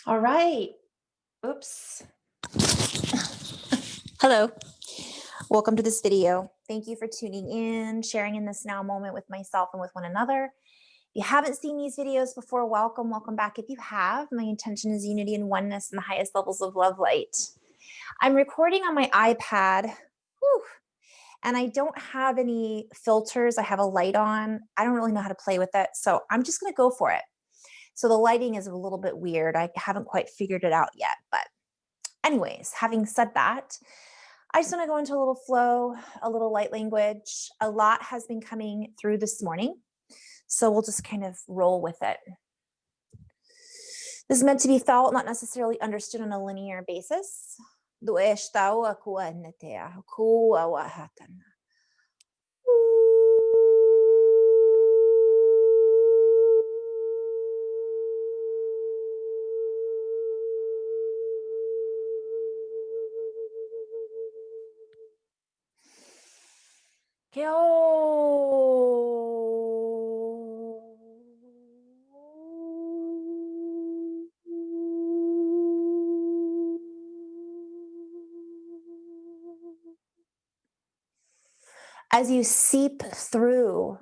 All right. Oops. Hello, welcome to this video. Thank you for tuning in, sharing in this now moment with myself and with one another. If you haven't seen these videos before, welcome back. If you have, my intention is unity and oneness in the highest levels of love light. I'm recording on my iPad, and I don't have any filters. I have a light on. I don't really know how to play with it, so I'm just gonna go for it. So the lighting is a little bit weird. I haven't quite figured it out yet, but anyways, having said that, I just want to go into a little flow, a little light language. A lot has been coming through this morning, so we'll just kind of roll with it. This is meant to be felt, not necessarily understood on a linear basis. As you seep through,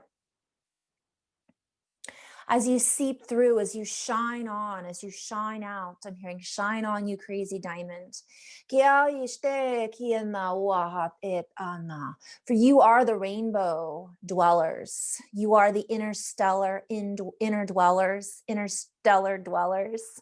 as you shine on, as you shine out, I'm hearing shine on, you crazy diamond. For you are the rainbow dwellers. You are the interstellar dwellers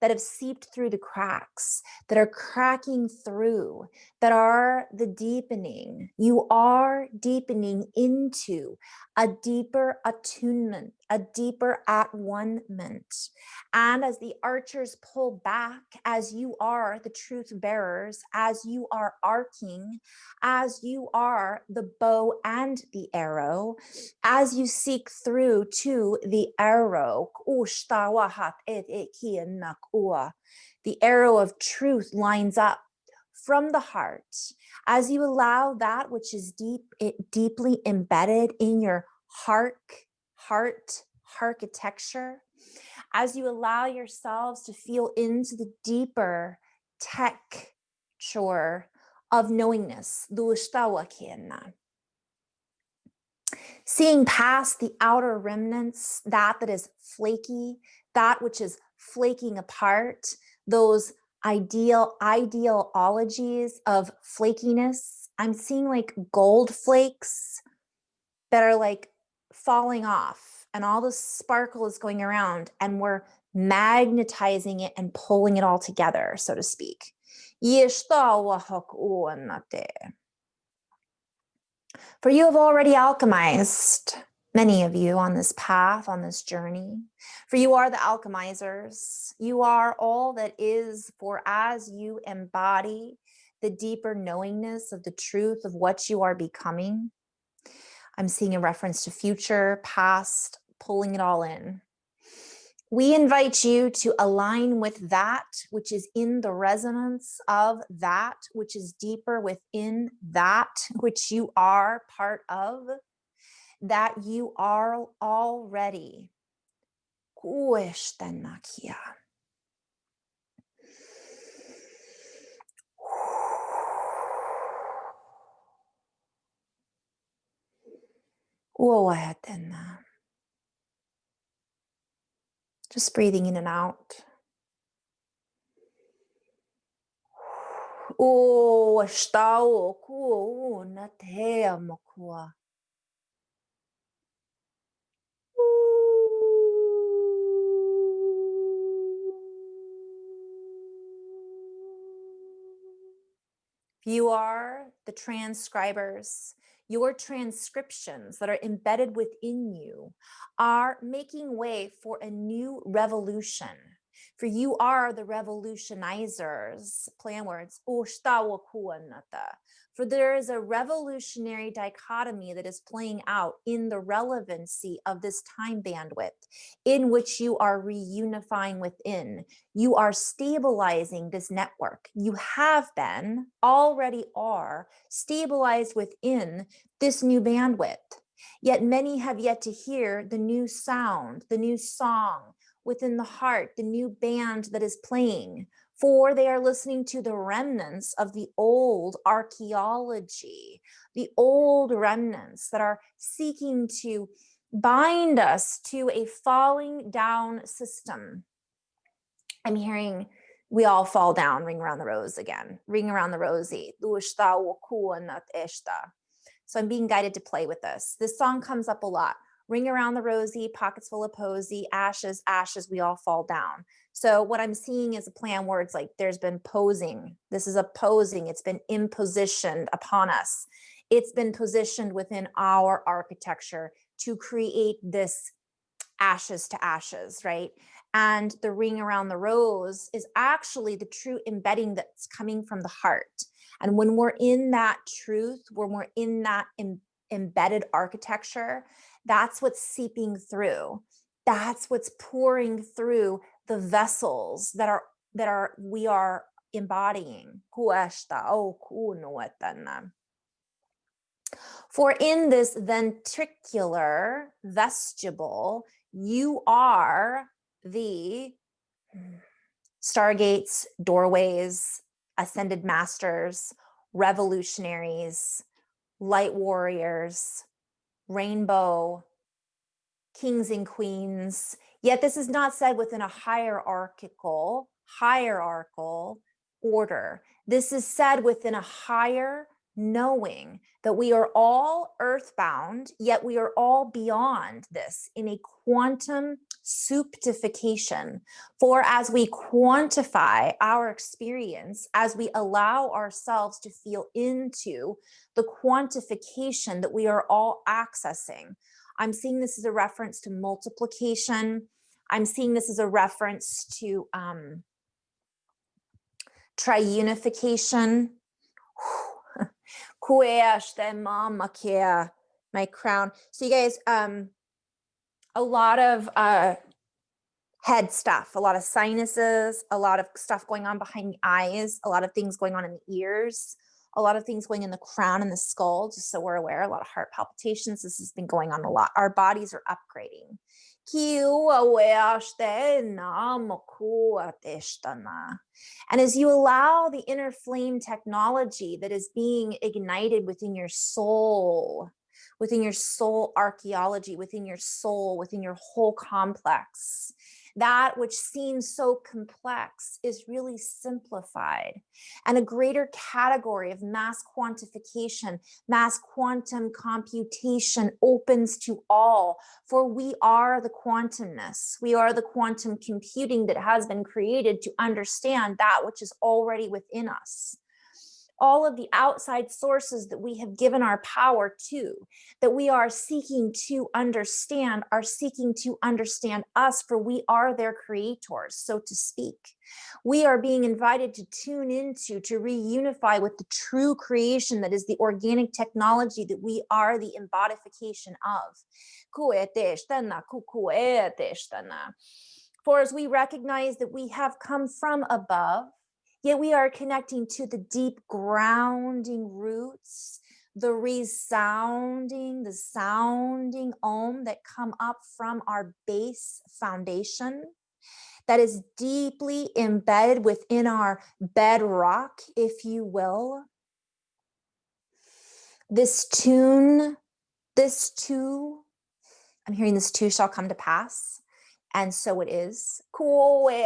that have seeped through the cracks, that are cracking through, that are the deepening. You are deepening into a deeper attunement, a deeper at one-ment. And as the archers pull back, as you are the truth bearers, as you are arcing, as you are the bow and the arrow, as you seek through to the arrow, the arrow of truth lines up from the heart. As you allow that which is deeply embedded in your heart architecture, as you allow yourselves to feel into the deeper texture of knowingness, seeing past the outer remnants, that is flaky, that which is flaking apart, those ideologies of flakiness. I'm seeing like gold flakes that are like falling off, and all the sparkle is going around, and we're magnetizing it and pulling it all together, so to speak. For you have already alchemized, many of you on this path, on this journey. For you are the Alchemizers. You are all that is, for as you embody the deeper knowingness of the truth of what you are becoming. I'm seeing a reference to future, past, pulling it all in. We invite you to align with that which is in the resonance of that which is deeper within that which you are part of, that you are already. Just breathing in and out. You are the transcribers. Your transcriptions that are embedded within you are making way for a new revolution. For you are the revolutionizers, play on words, for there is a revolutionary dichotomy that is playing out in the relevancy of this time bandwidth in which you are reunifying within. You are stabilizing this network. You have been, already are, stabilized within this new bandwidth. Yet many have yet to hear the new sound, the new song, within the heart, the new band that is playing. For they are listening to the remnants of the old archaeology, the old remnants that are seeking to bind us to a falling down system. I'm hearing we all fall down, ring around the rose again, ring around the rosy. So I'm being guided to play with this. This song comes up a lot. Ring around the rosy, pockets full of posy, ashes, ashes, we all fall down. So what I'm seeing is a play on words like there's been posing. This is a posing. It's been impositioned upon us. It's been positioned within our architecture to create this ashes to ashes, right? And the ring around the rose is actually the true embedding that's coming from the heart. And when we're in that truth, when we're in that embedded architecture, that's what's seeping through. That's what's pouring through the vessels that we are embodying. For in this ventricular vestibule, you are the stargates, doorways, ascended masters, revolutionaries, light warriors, rainbow, kings and queens. Yet this is not said within a hierarchical order. This is said within a higher knowing that we are all earthbound, yet we are all beyond this in a quantum superfication. For as we quantify our experience, as we allow ourselves to feel into the quantification that we are all accessing, I'm seeing this as a reference to multiplication. I'm seeing this as a reference to triunification. My crown. So you guys, a lot of head stuff, a lot of sinuses, a lot of stuff going on behind the eyes, a lot of things going on in the ears, a lot of things going in the crown and the skull, just so we're aware, a lot of heart palpitations. This has been going on a lot. Our bodies are upgrading. And as you allow the inner flame technology that is being ignited within your soul archaeology, within your soul, within your whole complex, that which seems so complex is really simplified. And a greater category of mass quantification, mass quantum computation opens to all, for we are the quantumness. We are the quantum computing that has been created to understand that which is already within us. All of the outside sources that we have given our power to, that we are seeking to understand, are seeking to understand us, for we are their creators, so to speak. We are being invited to tune into, to reunify with the true creation that is the organic technology that we are the embodification of. For as we recognize that we have come from above, yet we are connecting to the deep grounding roots, the sounding om that come up from our base foundation that is deeply embedded within our bedrock, if you will. This too, I'm hearing this too shall come to pass. And so it is. For we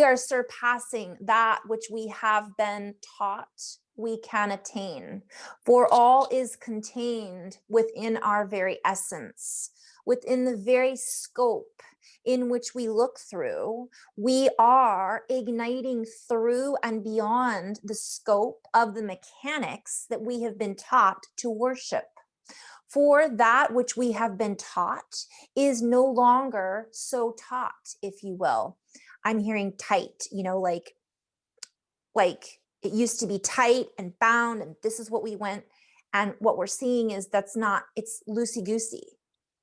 are surpassing that which we have been taught we can attain. For all is contained within our very essence, within the very scope in which we look through. We are igniting through and beyond the scope of the mechanics that we have been taught to worship. For that which we have been taught is no longer so taught, if you will. I'm hearing tight, like it used to be tight and bound, and this is what we went. And what we're seeing is it's loosey-goosey,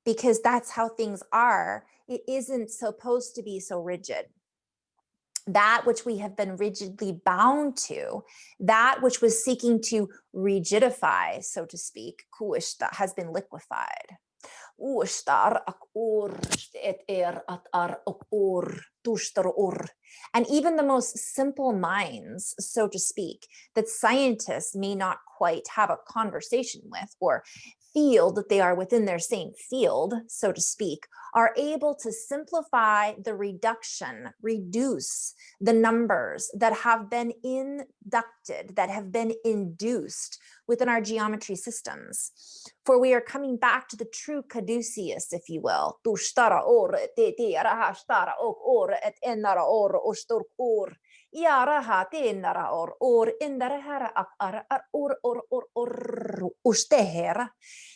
because that's how things are. It isn't supposed to be so rigid. That which we have been rigidly bound to, that which was seeking to rigidify, so to speak, has been liquefied. Ushtar ak ur et at ar ok ur tushtar ur. And even the most simple minds, so to speak, that scientists may not quite have a conversation with or feel that they are within their same field, so to speak, are able to simplify the reduce the numbers that have been inducted, that have been induced within our geometry systems. For we are coming back to the true caduceus, if you will. Yaraha tenara or indarahara ak or ustehera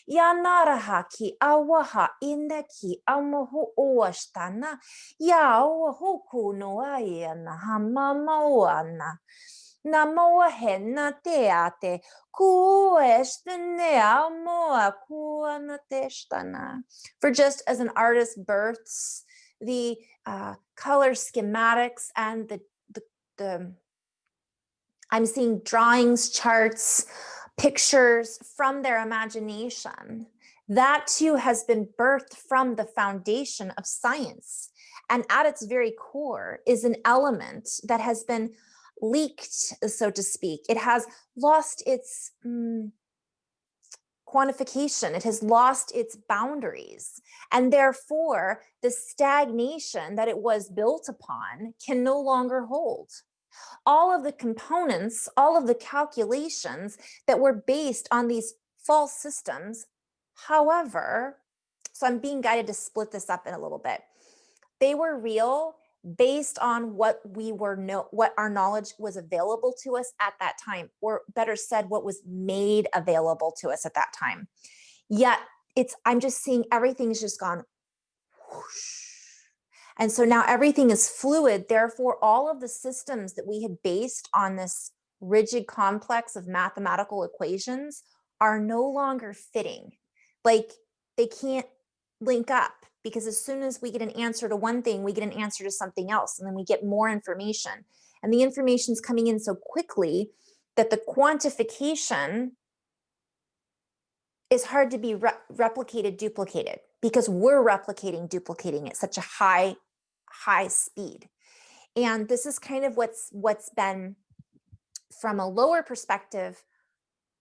yanaraha ki awaha indaki amohu oastana ya huku noayana hamamawana namoa henna teate kuestene amoa kuana testana. For just as an artist births the color schematics and the I'm seeing drawings, charts, pictures from their imagination. That too has been birthed from the foundation of science. And at its very core is an element that has been leaked, so to speak. It has lost its quantification. It has lost its boundaries. And therefore, the stagnation that it was built upon can no longer hold. All of the components, all of the calculations that were based on these false systems, however, so I'm being guided to split this up in a little bit. They were real based on what our knowledge was available to us at that time, or better said, what was made available to us at that time. Yet I'm just seeing everything's just gone whoosh. And so now everything is fluid. Therefore, all of the systems that we had based on this rigid complex of mathematical equations are no longer fitting. Like they can't link up, because as soon as we get an answer to one thing, we get an answer to something else, and then we get more information. And the information's coming in so quickly that the quantification is hard to be replicated, duplicated, because we're duplicating at such a high speed. And this is kind of what's been, from a lower perspective,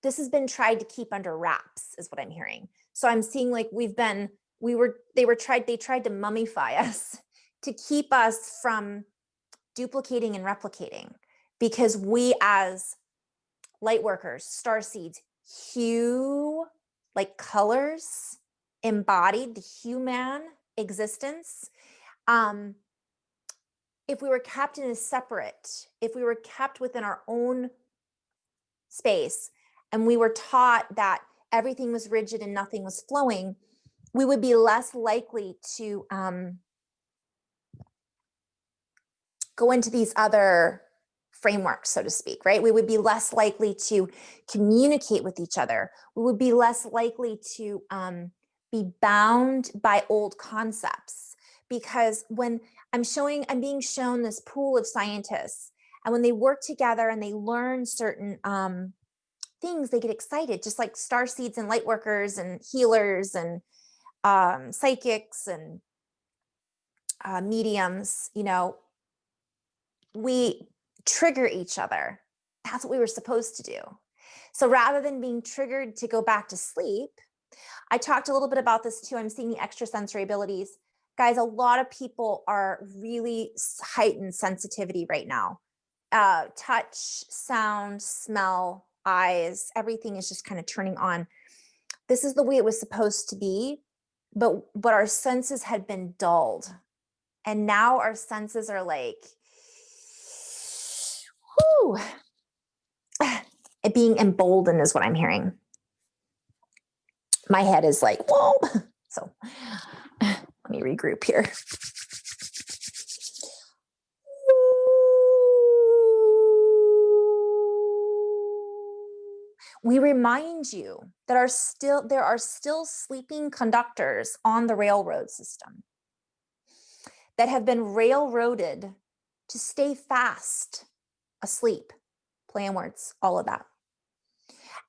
this has been tried to keep under wraps, is what I'm hearing. So I'm seeing like they tried to mummify us to keep us from duplicating and replicating, because we as light workers, star seeds, hue, like colors, embodied the human existence. If we were kept in a separate, if we were kept within our own space, and we were taught that everything was rigid and nothing was flowing, we would be less likely to go into these other frameworks, so to speak, right? We would be less likely to communicate with each other. We would be less likely to be bound by old concepts, because when I'm being shown this pool of scientists, and when they work together and they learn certain things, they get excited, just like star seeds and light workers and healers and psychics and mediums, we trigger each other. That's what we were supposed to do. So rather than being triggered to go back to sleep, I talked a little bit about this too. I'm seeing the extrasensory abilities. Guys, a lot of people are really heightened sensitivity right now. Touch, sound, smell, eyes, everything is just kind of turning on. This is the way it was supposed to be, but our senses had been dulled. And now our senses are like, whoo, being emboldened is what I'm hearing. My head is like, whoa. So let me regroup here. We remind you that there are still sleeping conductors on the railroad system that have been railroaded to stay fast asleep, play on words, all of that.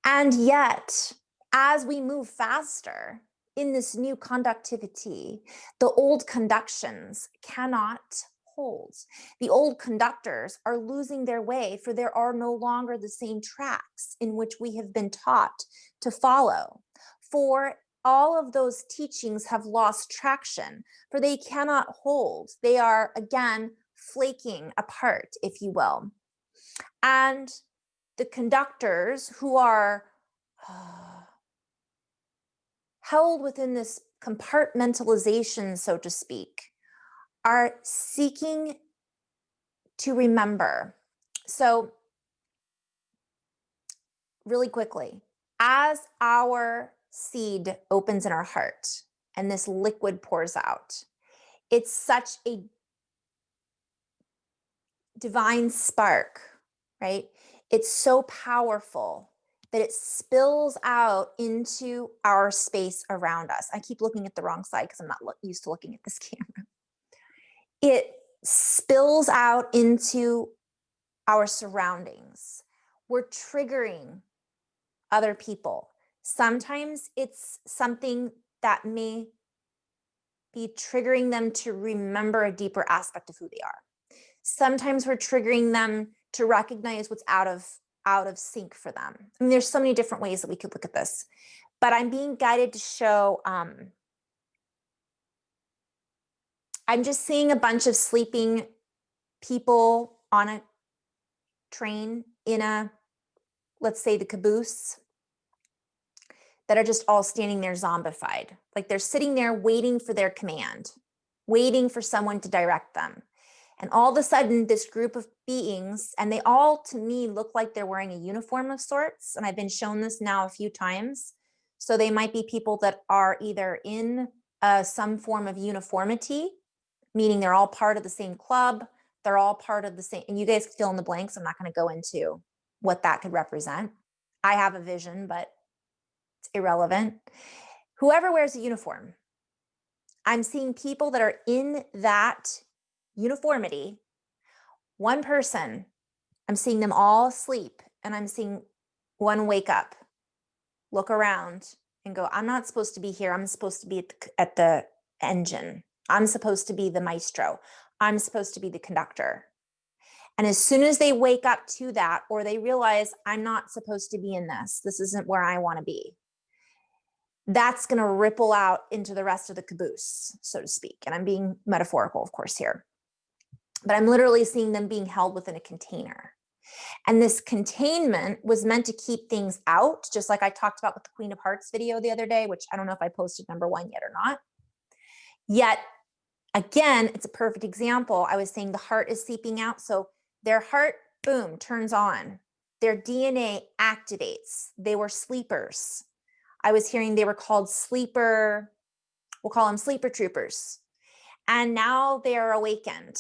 And yet, as we move faster, in this new conductivity, the old conductions cannot hold. The old conductors are losing their way, for there are no longer the same tracks in which we have been taught to follow. For all of those teachings have lost traction, for they cannot hold. They are, again, flaking apart, if you will. And the conductors who are held within this compartmentalization, so to speak, are seeking to remember. So, really quickly, as our seed opens in our heart and this liquid pours out, it's such a divine spark, right? It's so powerful that it spills out into our space around us. I keep looking at the wrong side because I'm not used to looking at this camera. It spills out into our surroundings. We're triggering other people. Sometimes it's something that may be triggering them to remember a deeper aspect of who they are. Sometimes we're triggering them to recognize what's out of sync for them. I mean, there's so many different ways that we could look at this, but I'm being guided to show, I'm just seeing a bunch of sleeping people on a train in a, let's say, the caboose, that are just all standing there zombified. Like they're sitting there waiting for their command, waiting for someone to direct them. And all of a sudden, this group of beings, and they all, to me, look like they're wearing a uniform of sorts. And I've been shown this now a few times. So they might be people that are either in some form of uniformity, meaning they're all part of the same club. They're all part of the same, and you guys fill in the blanks. I'm not going to go into what that could represent. I have a vision, but it's irrelevant. Whoever wears a uniform, I'm seeing people that are in that uniformity. One person, I'm seeing them all sleep, and I'm seeing one wake up, look around, and go, I'm not supposed to be here. I'm supposed to be at the engine. I'm supposed to be the maestro. I'm supposed to be the conductor. And as soon as they wake up to that, or they realize I'm not supposed to be in this, this isn't where I want to be, that's going to ripple out into the rest of the caboose, so to speak. And I'm being metaphorical, of course, here. But I'm literally seeing them being held within a container. And this containment was meant to keep things out, just like I talked about with the Queen of Hearts video the other day, which I don't know if I posted number 1 yet or not. Yet, again, it's a perfect example. I was saying the heart is seeping out. So their heart, boom, turns on. Their DNA activates. They were sleepers. I was hearing they were called sleeper, we'll call them sleeper troopers. And now they are awakened.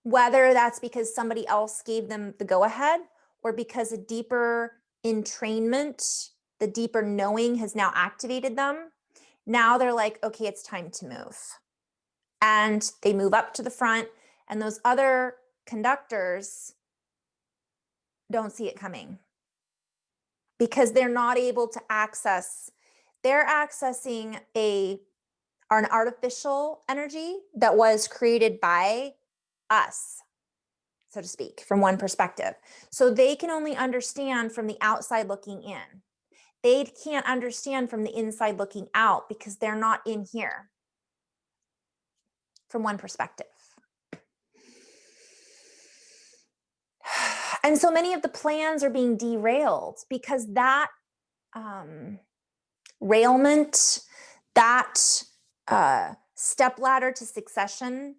Whether that's because somebody else gave them the go-ahead, or because a deeper entrainment, the deeper knowing has now activated them. Now they're like, okay, it's time to move. And they move up to the front, and those other conductors don't see it coming because they're not able to access, they're accessing an artificial energy that was created by us, so to speak, from one perspective. So they can only understand from the outside looking in. They can't understand from the inside looking out because they're not in here from one perspective. And so many of the plans are being derailed because that railment, that stepladder to succession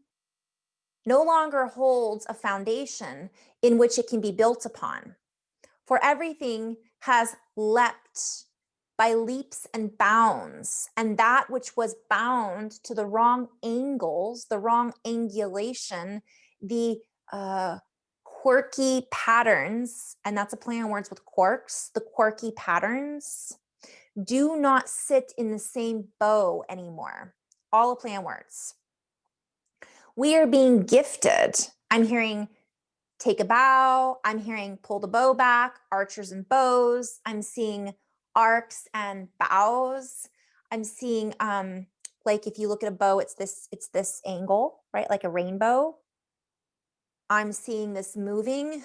no longer holds a foundation in which it can be built upon. For everything has leapt by leaps and bounds, and that which was bound to the wrong angles, the wrong angulation, the quirky patterns, and that's a play on words with quarks, the quirky patterns do not sit in the same bow anymore. All a play on words. We are being gifted. I'm hearing take a bow. I'm hearing pull the bow back, archers and bows. I'm seeing arcs and bows. I'm seeing, like if you look at a bow, it's this angle, right? Like a rainbow. I'm seeing this moving.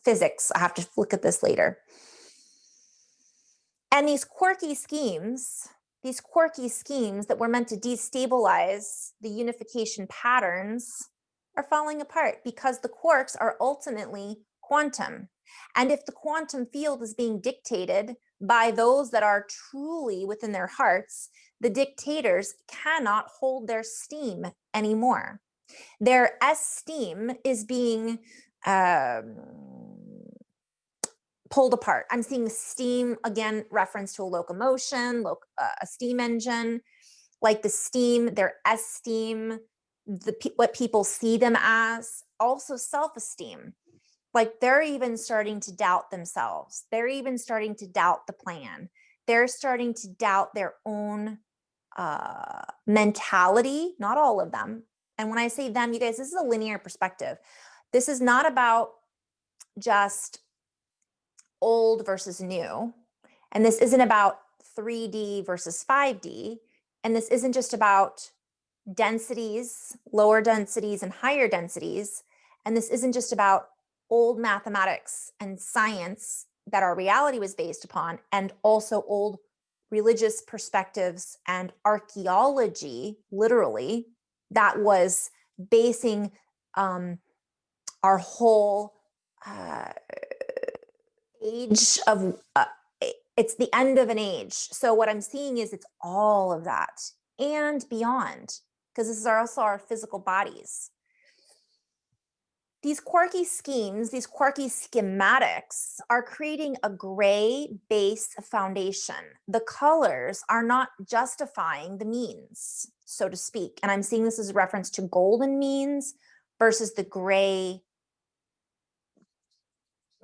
Physics, I have to look at this later. And these quirky schemes that were meant to destabilize the unification patterns are falling apart because the quarks are ultimately quantum. And if the quantum field is being dictated by those that are truly within their hearts, the dictators cannot hold their steam anymore. Their esteem is being pulled apart. I'm seeing steam, again, reference to a locomotion, a steam engine, like the steam, their esteem, what people see them as, also self-esteem. Like they're even starting to doubt themselves. They're even starting to doubt the plan. They're starting to doubt their own mentality, not all of them. And when I say them, you guys, this is a linear perspective. This is not about just old versus new. And this isn't about 3D versus 5D. And this isn't just about densities, lower densities and higher densities. And this isn't just about old mathematics and science that our reality was based upon, and also old religious perspectives and archaeology, literally, that was basing our whole age of, it's the end of an age. So what I'm seeing is it's all of that and beyond, because this is also our physical bodies. These quirky schemes, these quirky schematics are creating a gray base foundation. The colors are not justifying the means, so to speak. And I'm seeing this as a reference to golden means versus the gray,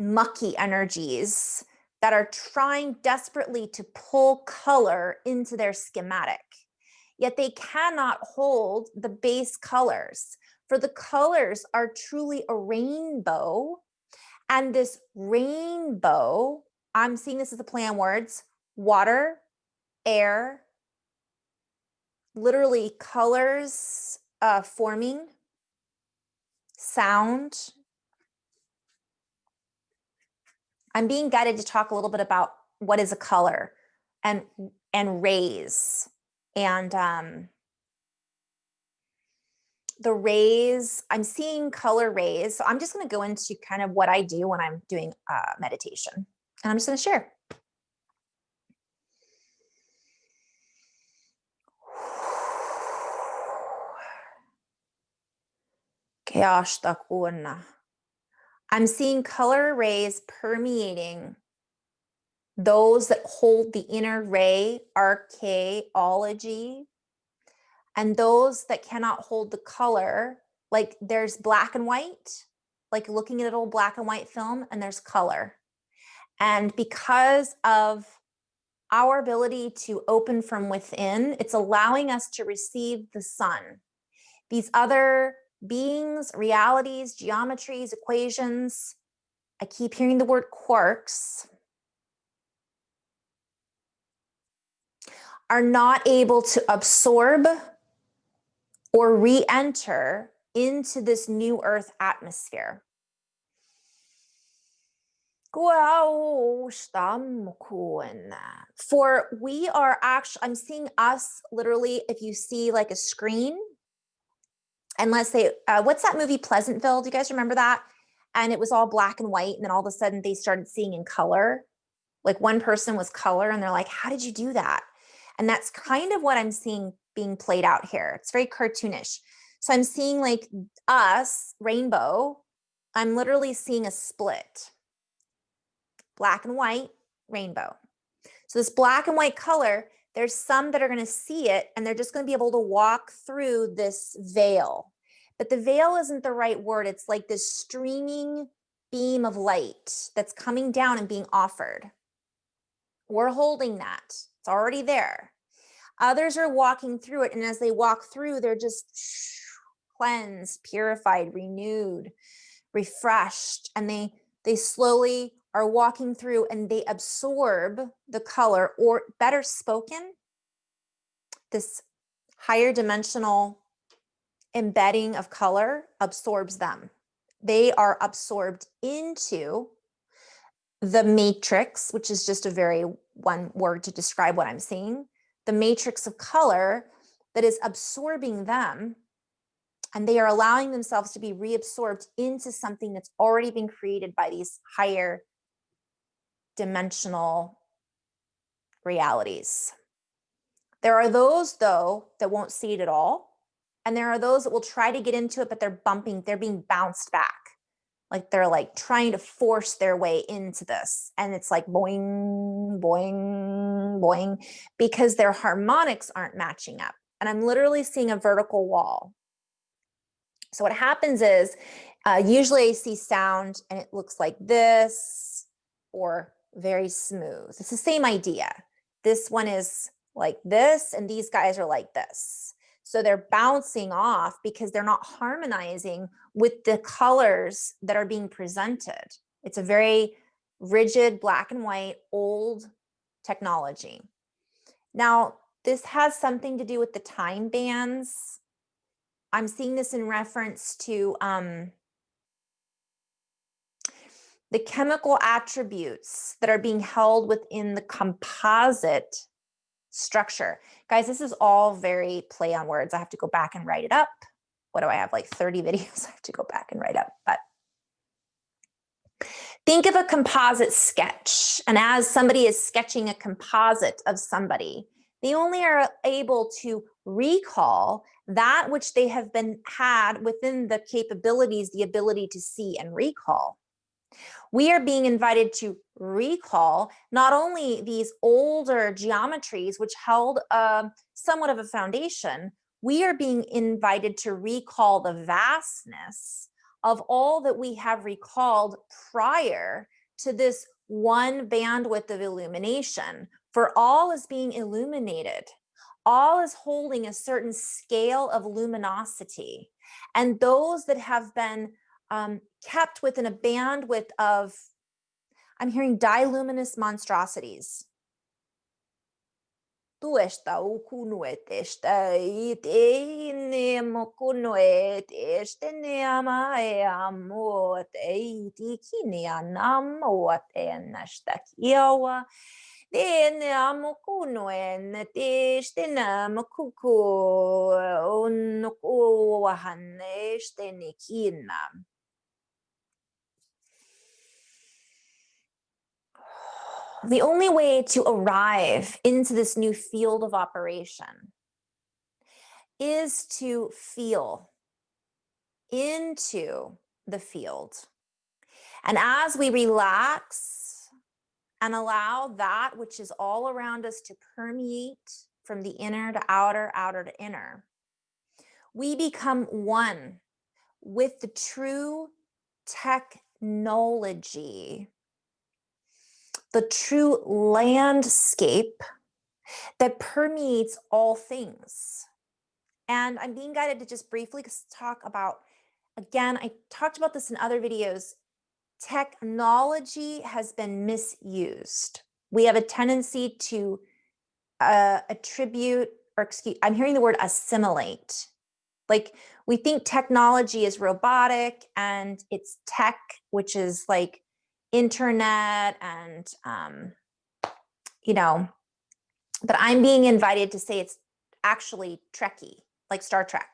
mucky energies that are trying desperately to pull color into their schematic. Yet they cannot hold the base colors. For the colors are truly a rainbow. And this rainbow, I'm seeing this as a play on words, water, air, literally colors forming, sound. I'm being guided to talk a little bit about what is a color and rays. And the rays, I'm seeing color rays. So I'm just going to go into kind of what I do when I'm doing meditation. And I'm just going to share. I'm seeing color rays permeating those that hold the inner ray, archaeology, and those that cannot hold the color. Like there's black and white, like looking at an old black and white film, and there's color. And because of our ability to open from within, it's allowing us to receive the sun. These other beings, realities, geometries, equations, I keep hearing the word quarks, are not able to absorb or re-enter into this new earth atmosphere. For we are actually, I'm seeing us literally, if you see like a screen, and let's say, what's that movie Pleasantville? Do you guys remember that? And it was all black and white, and then all of a sudden they started seeing in color. Like one person was color, and they're like, how did you do that? And that's kind of what I'm seeing being played out here. It's very cartoonish. So I'm seeing like us, rainbow, I'm literally seeing a split. Black and white, rainbow. So this black and white color, there's some that are going to see it and they're just going to be able to walk through this veil. But the veil isn't the right word. It's like this streaming beam of light that's coming down and being offered. We're holding that. It's already there. Others are walking through it, and as they walk through, they're just cleansed, purified, renewed, refreshed, and they slowly are walking through and they absorb the color, or better spoken, this higher dimensional embedding of color absorbs them. They are absorbed into the matrix, which is just a very one word to describe what I'm seeing, the matrix of color that is absorbing them, and they are allowing themselves to be reabsorbed into something that's already been created by these higher dimensional realities. There are those, though, that won't see it at all. And there are those that will try to get into it, but they're being bounced back. Like they're like trying to force their way into this. And it's like boing, boing, boing, because their harmonics aren't matching up. And I'm literally seeing a vertical wall. So what happens is usually I see sound and it looks like this or very smooth. It's the same idea. This one is like this and these guys are like this. So they're bouncing off because they're not harmonizing with the colors that are being presented. It's a very rigid, black and white, old technology. Now, this has something to do with the time bands. I'm seeing this in reference to the chemical attributes that are being held within the composite structure. Guys, this is all very play on words. I have to go back and write it up. What do I have? Like 30 videos I have to go back and write up. But think of a composite sketch. And as somebody is sketching a composite of somebody, they only are able to recall that which they have had within the capabilities, the ability to see and recall. We are being invited to recall not only these older geometries, which held somewhat of a foundation, we are being invited to recall the vastness of all that we have recalled prior to this one bandwidth of illumination. For all is being illuminated. All is holding a certain scale of luminosity. And those that have been kept within a bandwidth of, I'm hearing diluminous monstrosities. Tu esta ukunuet esta ite nemo kunuet este neama amot eiti kinia namot enasta kiawa de neamo kunuen este nam kuku onuku wahan este nikina. The only way to arrive into this new field of operation is to feel into the field. And as we relax and allow that which is all around us to permeate from the inner to outer, outer to inner, we become one with the true technology, the true landscape that permeates all things. And I'm being guided to just briefly talk about, again, I talked about this in other videos, technology has been misused. We have a tendency to attribute, or excuse, I'm hearing the word assimilate. Like we think technology is robotic and it's tech, which is like internet and, but I'm being invited to say it's actually Trekky, like Star Trek.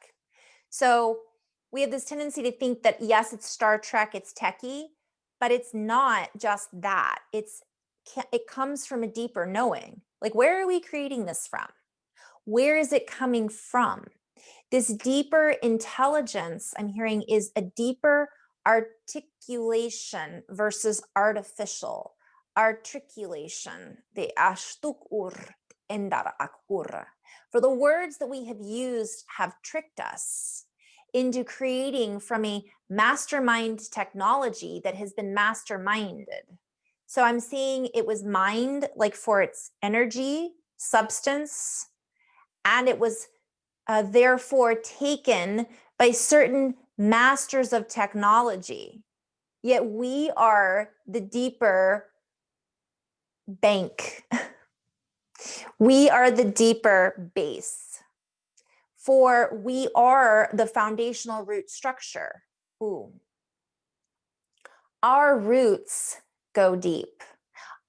So we have this tendency to think that, yes, it's Star Trek, it's techie, but it's not just that. It comes from a deeper knowing. Like, where are we creating this from? Where is it coming from? This deeper intelligence, I'm hearing, is a deeper articulation versus artificial. Articulation, the ashtuk ur endar akur. For the words that we have used have tricked us into creating from a mastermind technology that has been masterminded. So I'm seeing it was mined like for its energy, substance, and it was therefore taken by certain masters of technology. Yet we are the deeper bank We are the deeper base. For we are the foundational root structure. Ooh. Our roots go deep.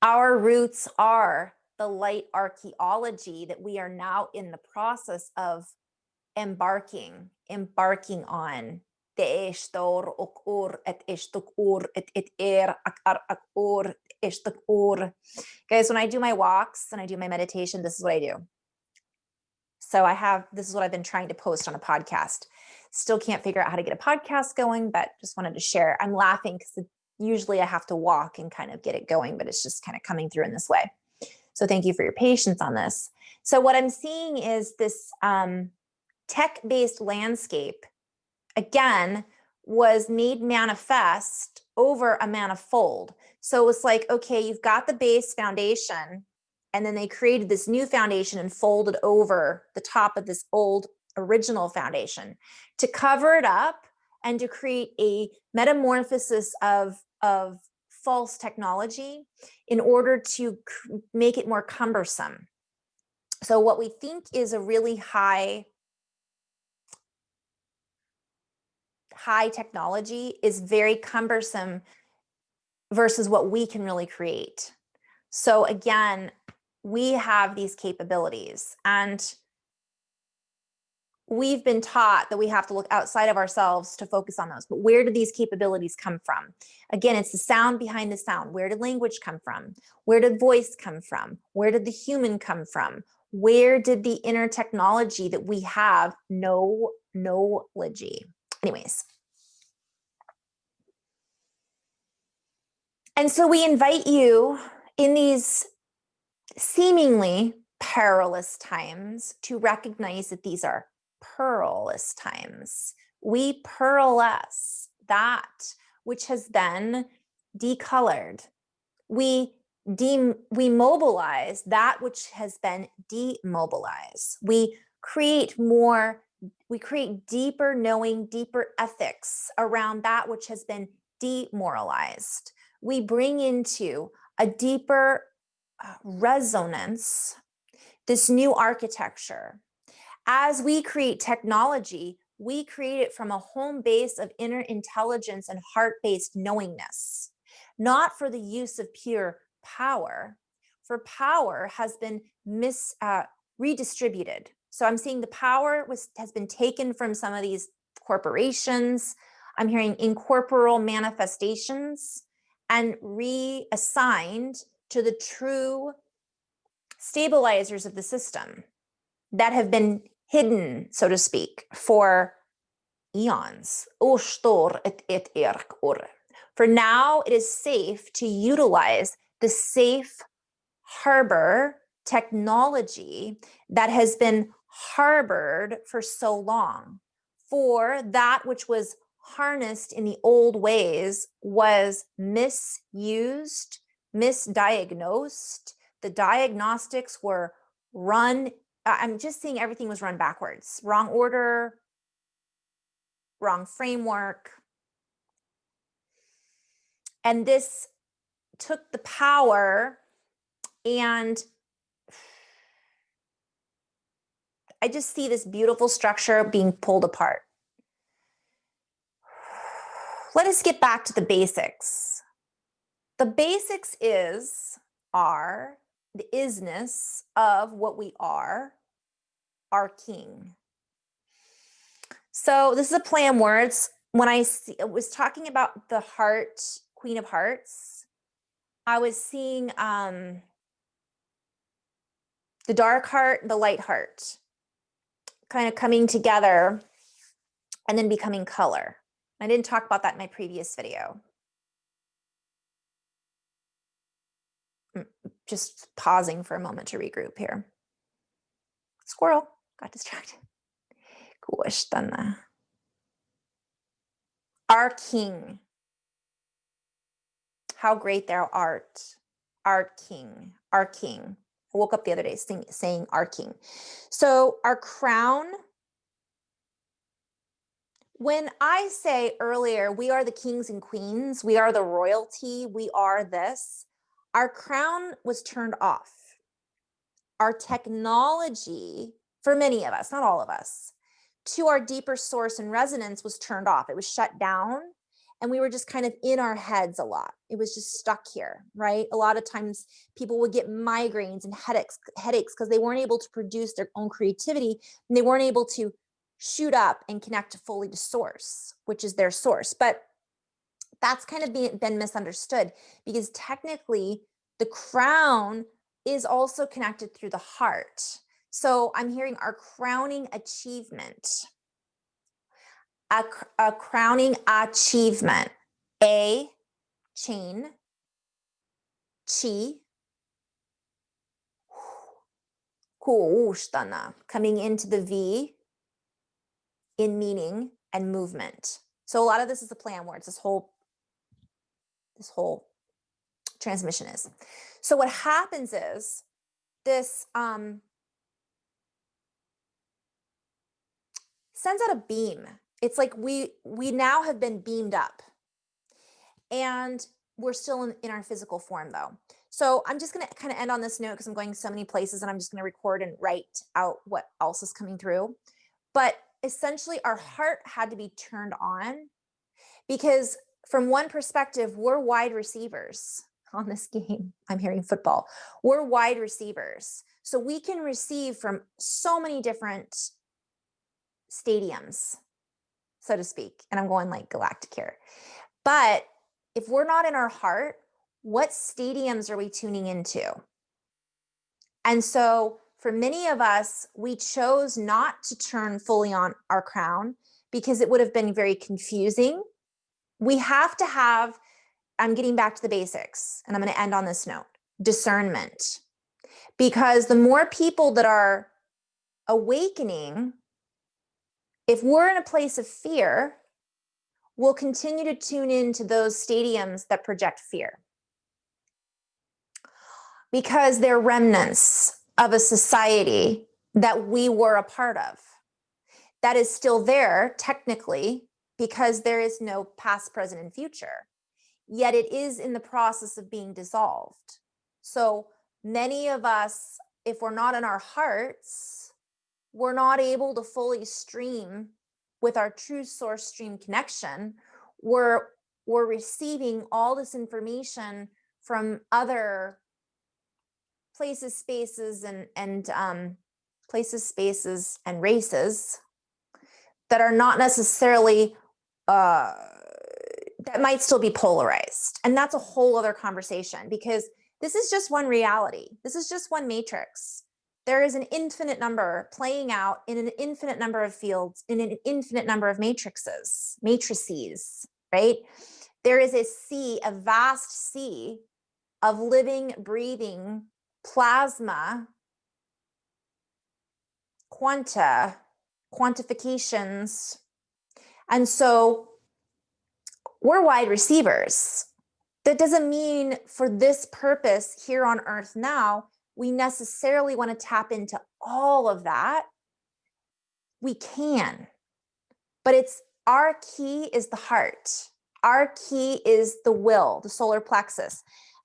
Our roots are the light archaeology that we are now in the process of embarking on. Guys, when I do my walks and I do my meditation, this is what I do. So this is what I've been trying to post on a podcast. Still can't figure out how to get a podcast going, but just wanted to share. I'm laughing because usually I have to walk and kind of get it going, but it's just kind of coming through in this way. So thank you for your patience on this. So what I'm seeing is this tech-based landscape, again, was made manifest over a manifold. So it was like, okay, you've got the base foundation, and then they created this new foundation and folded over the top of this old original foundation to cover it up and to create a metamorphosis of false technology in order to make it more cumbersome. So what we think is a really high technology is very cumbersome versus what we can really create. So again, we have these capabilities, and we've been taught that we have to look outside of ourselves to focus on those. But where do these capabilities come from? Again, it's the sound behind the sound. Where did language come from? Where did voice come from? Where did the human come from? Where did the inner technology that we have ology? Anyways. And so we invite you in these seemingly perilous times to recognize that these are pearless times. We pearless that which has been decolored. We mobilize that which has been demobilized. We create deeper knowing, deeper ethics around that which has been demoralized. We bring into a deeper resonance this new architecture. As we create technology, we create it from a home base of inner intelligence and heart-based knowingness, not for the use of pure power, for power has been redistributed. So I'm seeing the power has been taken from some of these corporations. I'm hearing incorporeal manifestations and reassigned to the true stabilizers of the system that have been hidden, so to speak, for eons. For now, it is safe to utilize the safe harbor technology that has been harbored for so long. For that which was harnessed in the old ways was misused, misdiagnosed. The diagnostics were run. I'm just seeing everything was run backwards. Wrong order, wrong framework. And this took the power, and I just see this beautiful structure being pulled apart. Let us get back to the basics. The basics are the isness of what we are, our king. So this is a play on words. When I was talking about the heart, Queen of Hearts, I was seeing the dark heart, the light heart, kind of coming together and then becoming color. I didn't talk about that in my previous video. Just pausing for a moment to regroup here. Squirrel, got distracted. Our king. How great thou art. Our king, our king. I woke up the other day saying our king. So our crown, when I say earlier, we are the kings and queens, we are the royalty, we are this, our crown was turned off. our technology, for many of us, not all of us, to our deeper source and resonance was turned off. It was shut down, and we were just kind of in our heads a lot. It was just stuck here, right? A lot of times people would get migraines and headaches because they weren't able to produce their own creativity, and they weren't able to shoot up and connect fully to source, which is their source. But that's kind of been misunderstood, because technically the crown is also connected through the heart. So I'm hearing our crowning achievement, a crowning achievement, A, chain, chi, coming into the V in meaning and movement. So a lot of this is the play on words, this whole transmission is. So what happens is this sends out a beam. It's like we now have been beamed up, and we're still in our physical form though. So I'm just going to kind of end on this note, because I'm going so many places, and I'm just going to record and write out what else is coming through. But essentially our heart had to be turned on, because from one perspective, we're wide receivers on this game. I'm hearing football. We're wide receivers. So we can receive from so many different stadiums, so to speak. And I'm going like galactic here. But if we're not in our heart, what stadiums are we tuning into? And so for many of us, we chose not to turn fully on our crown because it would have been very confusing. We have to have, I'm getting back to the basics, and I'm going to end on this note, discernment. Because the more people that are awakening, if we're in a place of fear, we'll continue to tune into those stadiums that project fear, because they're remnants of a society that we were a part of that is still there technically, because there is no past, present, and future, yet it is in the process of being dissolved. So many of us, if we're not in our hearts, we're not able to fully stream with our true source stream connection. We're receiving all this information from other places, spaces, and spaces, and races that are not necessarily that might still be polarized. And that's a whole other conversation, because this is just one reality. This is just one matrix. There is an infinite number playing out in an infinite number of fields, in an infinite number of matrices, right? There is a sea, a vast sea of living, breathing plasma, quantifications. And so we're wide receivers. That doesn't mean for this purpose here on earth now, we necessarily want to tap into all of that. We can, but it's our key is the heart. Our key is the will, the solar plexus.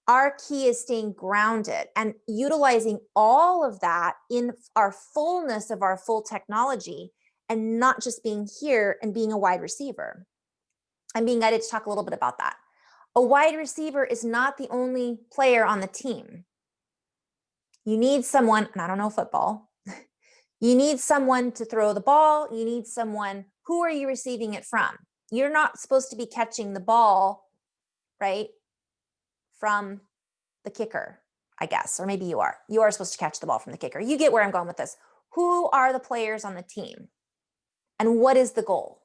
Our key is staying grounded and utilizing all of that in our fullness of our full technology, and not just being here and being a wide receiver. I'm being guided to talk a little bit about that. A wide receiver is not the only player on the team. You need someone, and I don't know football, you need someone to throw the ball. You need someone, who are you receiving it from? You're not supposed to be catching the ball, right, from the kicker, I guess, or maybe you are. You are supposed to catch the ball from the kicker. You get where I'm going with this. Who are the players on the team? And what is the goal?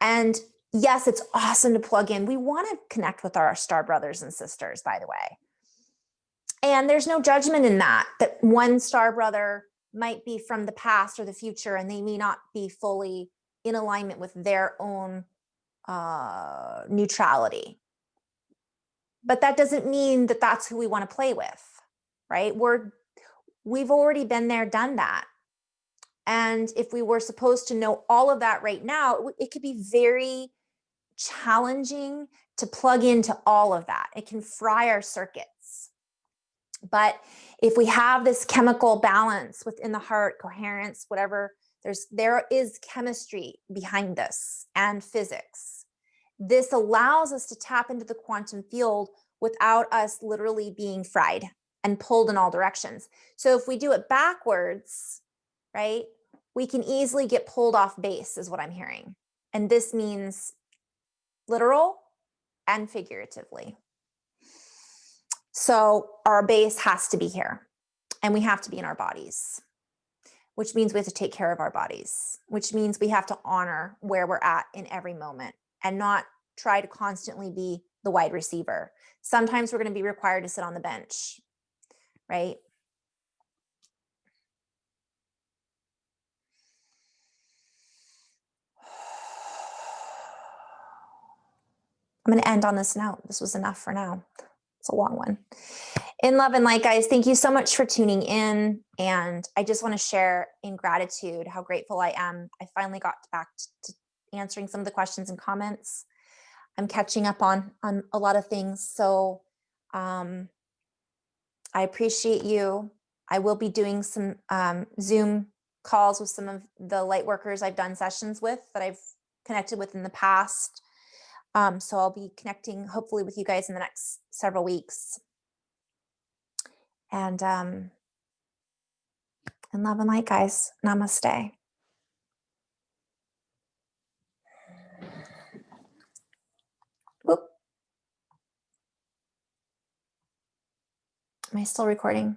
And yes, it's awesome to plug in. We want to connect with our star brothers and sisters, by the way. And there's no judgment in that one star brother might be from the past or the future, and they may not be fully in alignment with their own neutrality. But that doesn't mean that that's who we want to play with, right? We've already been there, done that. And if we were supposed to know all of that right now, it could be very challenging to plug into all of that. It can fry our circuits. But if we have this chemical balance within the heart, coherence, whatever, there is chemistry behind this and physics. This allows us to tap into the quantum field without us literally being fried and pulled in all directions. So if we do it backwards, right, we can easily get pulled off base, is what I'm hearing. And this means literal and figuratively. So our base has to be here, and we have to be in our bodies, which means we have to take care of our bodies, which means we have to honor where we're at in every moment and not try to constantly be the wide receiver. Sometimes we're going to be required to sit on the bench, right? I'm going to end on this note. This was enough for now. It's a long one. In love and light, guys, thank you so much for tuning in. And I just want to share in gratitude how grateful I am. I finally got back to answering some of the questions and comments. I'm catching up on a lot of things. So I appreciate you. I will be doing some Zoom calls with some of the light workers I've done sessions with that I've connected with in the past. So I'll be connecting hopefully with you guys in the next several weeks. And in love and light, guys, namaste. Whoop. Am I still recording?